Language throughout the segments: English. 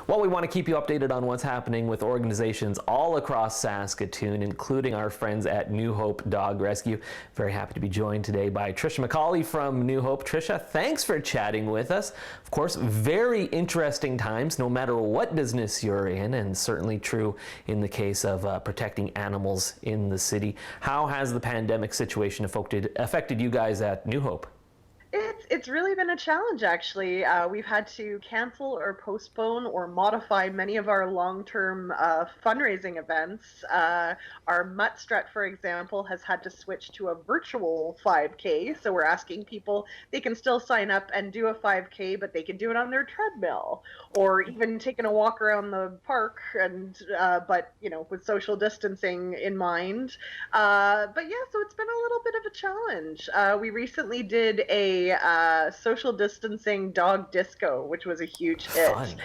Well, we want to keep you updated on what's happening with organizations all across Saskatoon, including our friends at New Hope Dog Rescue. Very happy to be joined today by Tricia McAuley from New Hope. Tricia, thanks for chatting with us. Of course, very interesting times, no matter what business you're in, and certainly true in the case of protecting animals in the city. How has the pandemic situation affected you guys at New Hope? It's really been a challenge, actually. We've had to cancel or postpone or modify many of our long-term fundraising events. Our Mutt Strut, for example, has had to switch to a virtual 5K. So we're asking people, they can still sign up and do a 5K, but they can do it on their treadmill or even taking a walk around the park, and but with social distancing in mind. But yeah, so it's been a little bit of a challenge. We recently did a social distancing dog disco, which was a huge hit. Fun.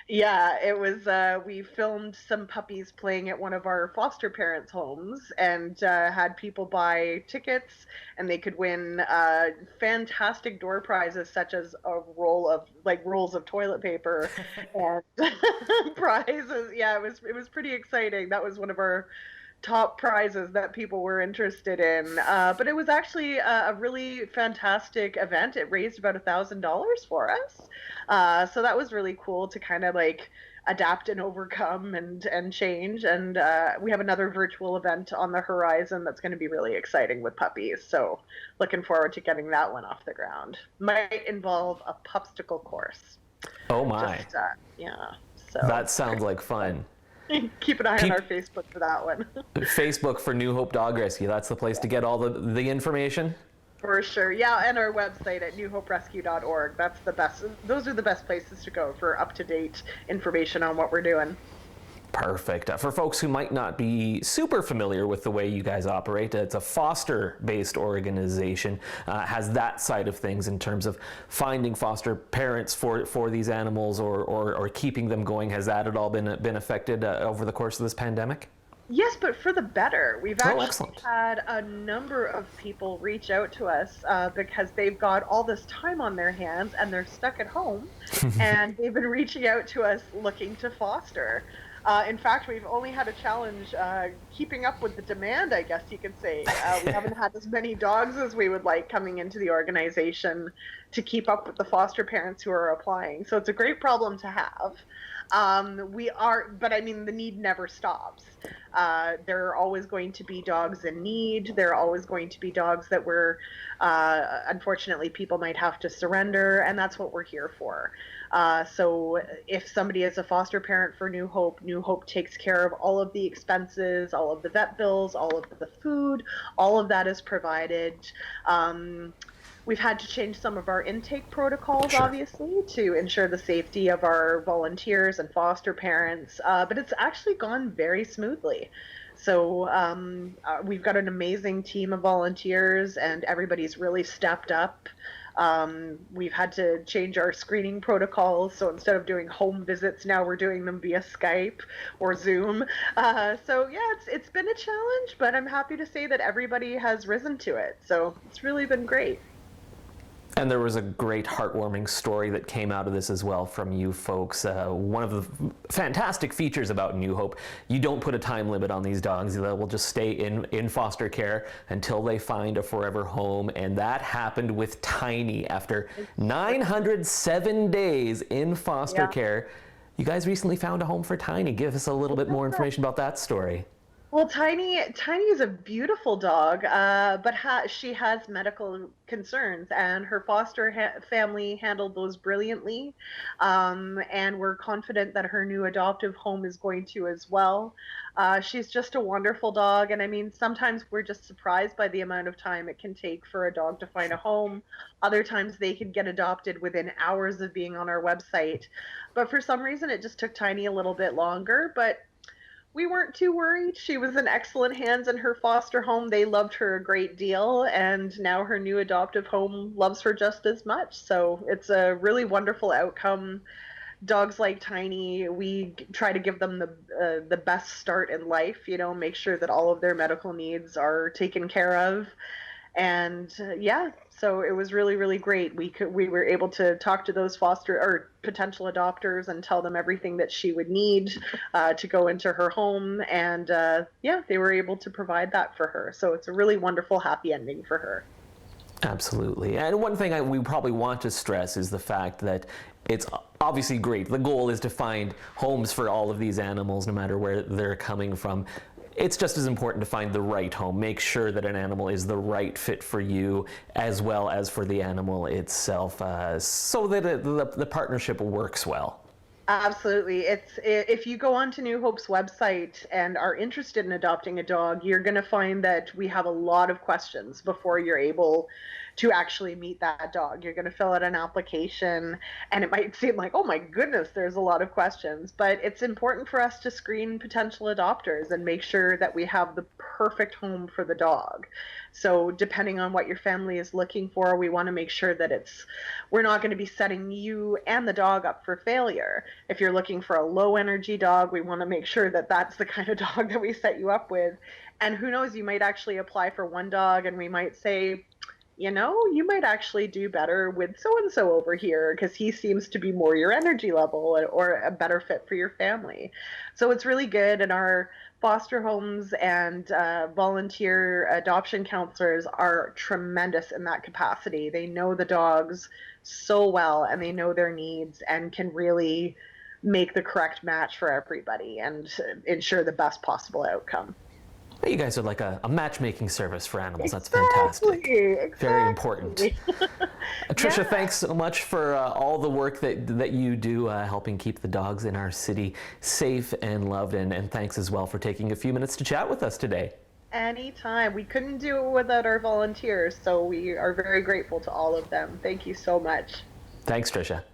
Yeah, it was. We filmed some puppies playing at one of our foster parents' homes, and had people buy tickets, and they could win fantastic door prizes, such as a rolls of toilet paper and prizes. Yeah, it was pretty exciting. That was one of our top prizes that people were interested in. But it was actually a really fantastic event. It raised about $1,000 for us. So that was really cool to kind of adapt and overcome and change. And we have another virtual event on the horizon that's going to be really exciting with puppies. So looking forward to getting that one off the ground. Might involve a popsicle course. Oh my. Yeah. So that sounds like fun. Keep an eye on our Facebook for that one. Facebook for New Hope Dog Rescue. That's the place to get all the information? For sure. Yeah, and our website at newhoperescue.org. That's the best. Those are the best places to go for up-to-date information on what we're doing. Perfect. For folks who might not be super familiar with the way you guys operate, it's a foster-based organization. Has that side of things in terms of finding foster parents for these animals or keeping them going. Has that at all been affected over the course of this pandemic? Yes, but for the better. We've actually excellent. had a number of people reach out to us because they've got all this time on their hands and they're stuck at home, and they've been reaching out to us looking to foster. In fact, we've only had a challenge keeping up with the demand, I guess you could say. We haven't had as many dogs as we would like coming into the organization to keep up with the foster parents who are applying. So it's a great problem to have. But I mean, the need never stops. There are always going to be dogs in need. There are always going to be dogs that unfortunately, people might have to surrender, and that's what we're here for. So if somebody is a foster parent for New Hope takes care of all of the expenses, all of the vet bills, all of the food, all of that is provided. We've had to change some of our intake protocols, Sure. Obviously, to ensure the safety of our volunteers and foster parents, but it's actually gone very smoothly. So we've got an amazing team of volunteers, and everybody's really stepped up. We've had to change our screening protocols, so instead of doing home visits, now we're doing them via Skype or Zoom. So yeah, it's been a challenge, but I'm happy to say that everybody has risen to it. So it's really been great. And there was a great heartwarming story that came out of this as well from you folks. One of the fantastic features about New Hope, you don't put a time limit on these dogs. They will just stay in foster care until they find a forever home. And that happened with Tiny. After 907 days in foster care, you guys recently found a home for Tiny. Give us a little bit more information about that story. Well, Tiny is a beautiful dog, but she has medical concerns, and her foster family handled those brilliantly, and we're confident that her new adoptive home is going to as well. She's just a wonderful dog, and I mean, sometimes we're just surprised by the amount of time it can take for a dog to find a home. Other times they can get adopted within hours of being on our website, but for some reason it just took Tiny a little bit longer, but we weren't too worried. She was in excellent hands in her foster home. They loved her a great deal, and now her new adoptive home loves her just as much. So it's a really wonderful outcome. Dogs like Tiny, we try to give them the best start in life, make sure that all of their medical needs are taken care of. And yeah, so it was really, really great. We were able to talk to those foster or potential adopters and tell them everything that she would need to go into her home, and yeah, they were able to provide that for her. So it's a really wonderful, happy ending for her. Absolutely. And one thing we probably want to stress is the fact that it's obviously great. The goal is to find homes for all of these animals, no matter where they're coming from. It's just as important to find the right home. Make sure that an animal is the right fit for you as well as for the animal itself, so that the partnership works well. Absolutely. If you go onto New Hope's website and are interested in adopting a dog, you're going to find that we have a lot of questions before you're able to actually meet that dog. You're going to fill out an application, and it might seem like, oh my goodness, there's a lot of questions, but it's important for us to screen potential adopters and make sure that we have the perfect home for the dog. So depending on what your family is looking for, we want to make sure that we're not going to be setting you and the dog up for failure. If you're looking for a low energy dog, we want to make sure that that's the kind of dog that we set you up with. And who knows, you might actually apply for one dog and we might say, you might actually do better with so-and-so over here because he seems to be more your energy level or a better fit for your family. So it's really good. And our foster homes and volunteer adoption counselors are tremendous in that capacity. They know the dogs so well and they know their needs and can really make the correct match for everybody and ensure the best possible outcome. You guys are like a matchmaking service for animals. That's Exactly, fantastic. Very important. Tricia, Yeah. thanks so much for all the work that you do helping keep the dogs in our city safe and loved. And thanks as well for taking a few minutes to chat with us today. Anytime. We couldn't do it without our volunteers, so we are very grateful to all of them. Thank you so much. Thanks, Tricia.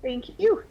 Thank you.